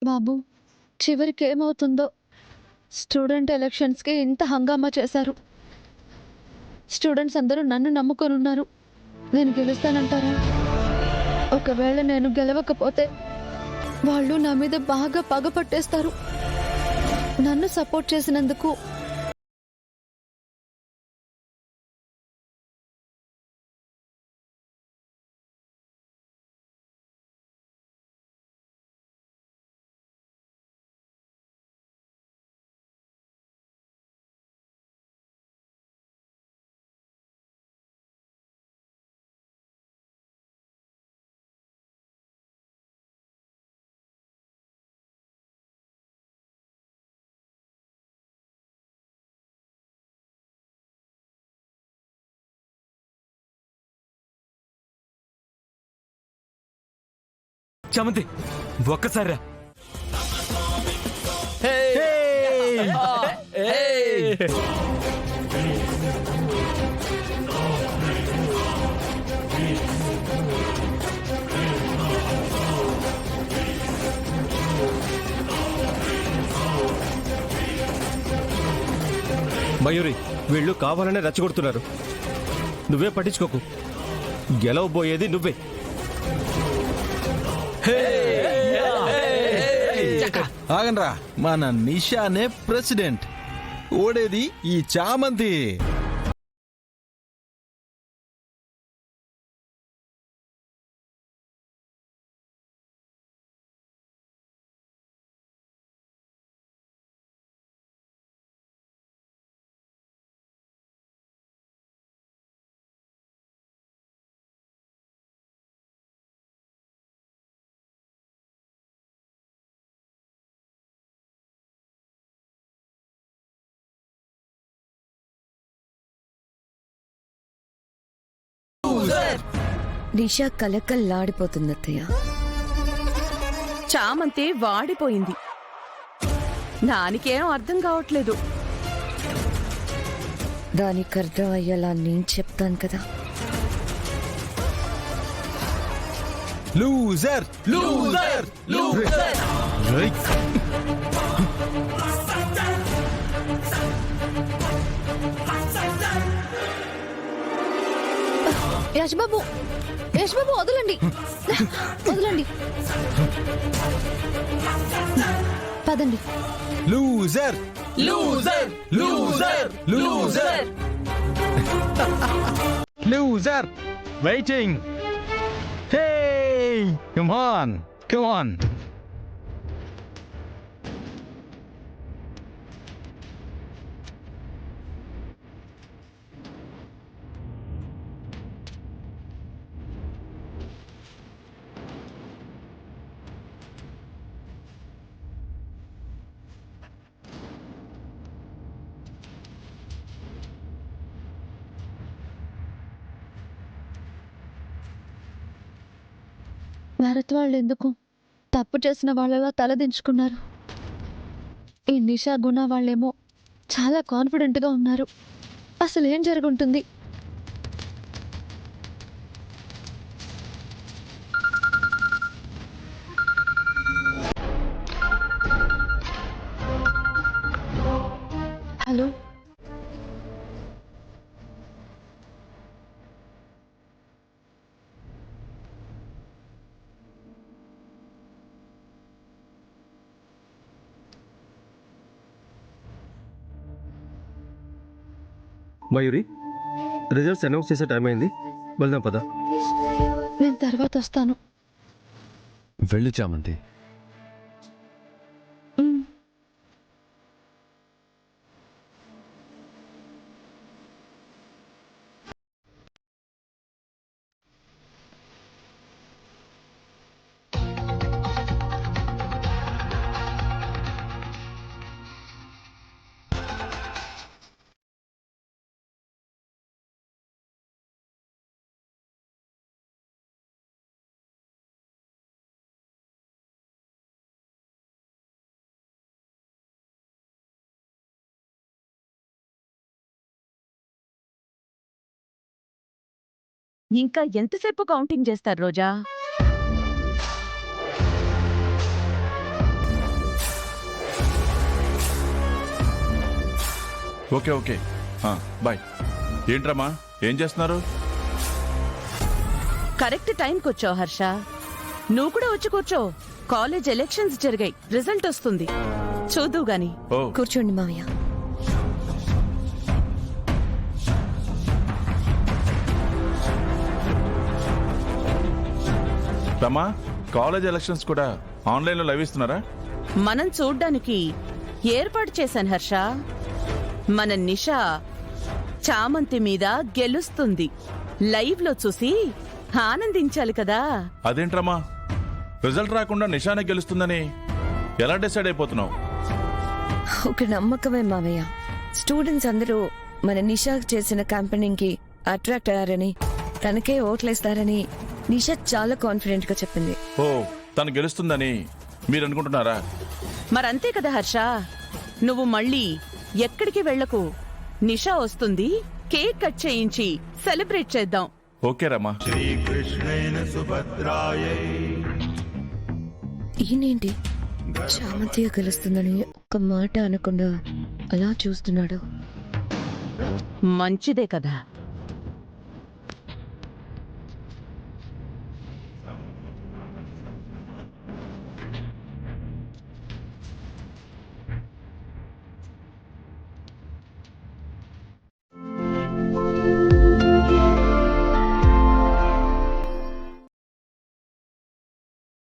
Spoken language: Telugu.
బాబు, చివరికి ఏమవుతుందో? స్టూడెంట్ ఎలక్షన్స్కి ఇంత హంగామా చేశారు. స్టూడెంట్స్ అందరూ నన్ను నమ్ముకొని ఉన్నారు. నేను గెలుస్తానంటారా? ఒకవేళ నేను గెలవకపోతే వాళ్ళు నా మీద బాగా పగ పట్టేస్తారు. నన్ను సపోర్ట్ చేసినందుకు చామంతి ఒక్కసారి మయూరి, వీళ్ళు కావాలనే రెచ్చగొడుతున్నారు. నువ్వే పట్టించుకోకు. గెలవబోయేది నువ్వే. ఆగండ్రా, మన నిషానే ప్రెసిడెంట్. ఓడేది ఈ చామంతి. నిషా కలకల్లాడిపోతుందత్తయ్య. చామంతి వాడిపోయింది. దానికేం అర్థం కావట్లేదు. దానికి అర్థం అయ్యేలా నేను చెప్తాను కదా. Loser loser loser. యశ్ బాబు, యశ్ బాబు వదలండి, వదలండి. పదండి. Loser loser loser loser loser. Waiting. Hey, come on, come on. Bharat వాళ్ళు ఎందుకు తప్పు చేసిన వాళ్ళలా తలదించుకున్నారు? ఈ నిషా గుణ వాళ్ళేమో చాలా కాన్ఫిడెంట్గా ఉన్నారు. అసలు ఏం జరుగుంటుంది? హలో, మయూరి, రిజల్ట్స్ అనౌన్స్ చేసే టైం అయింది. వెళ్దాం పద. నేను తర్వాత వస్తాను. వెళ్ళు చామంతి. మ్. ఇంకా ఎంతసేపు కౌంటింగ్ చేస్తారు రోజా? Okay okay bye. ఏంట్రమ్మా ఏం చేస్తున్నారు? కరెక్ట్ టైంకి వచ్చావు హర్ష. నువ్వు కూడా వచ్చి కూర్చో. కాలేజ్ ఎలక్షన్స్ జరిగాయి, రిజల్ట్ వస్తుంది, చూద్దువు గాని. ఓ కూర్చోండి మావయ్య. రమ్మా, కాలేజ్ ఎలక్షన్స్ కూడా ఆన్లైన్లో లైవ్ ఇస్తున్నారా? మనం చూడ్డానికి ఏర్పాటు చేశాను హర్ష. మన నిషా చామంతి మీద గెలుస్తుంది. లైవ్ లో చూసి ఆనందించాలి కదా. అదేంట్రమ్మా, రిజల్ట్ రాకుండా నిషానే గెలుస్తుందని ఎలా డిసైడ్ అయిపోతున్నావు? ఒక నమ్మకమే మావయ్య. స్టూడెంట్స్ అందరూ మన నిషా చేసిన క్యాంపెయినింగ్ కి అట్రాక్ట్ అయ్యారని, తనకే ఓట్లేస్తారని నిషా చాలా కాన్ఫిడెంట్ గా చెప్పింది. ఓ, తను గెలుస్తుందని మీరు అనుకుంటున్నారా? మరంతే కదా హర్ష. నువ్వు మళ్ళీ ఎక్కడికి వెళ్ళకు. నిషా వస్తుంది, కేక్ కట్ చేయించి సెలబ్రేట్ చేద్దాం. ఓకే రమ్మా. ఈయనేంటి చామంతిగా గెలుస్తుందని ఒక్క మాట అనకుండా అలా చూస్తున్నాడు. మంచిదే కదా.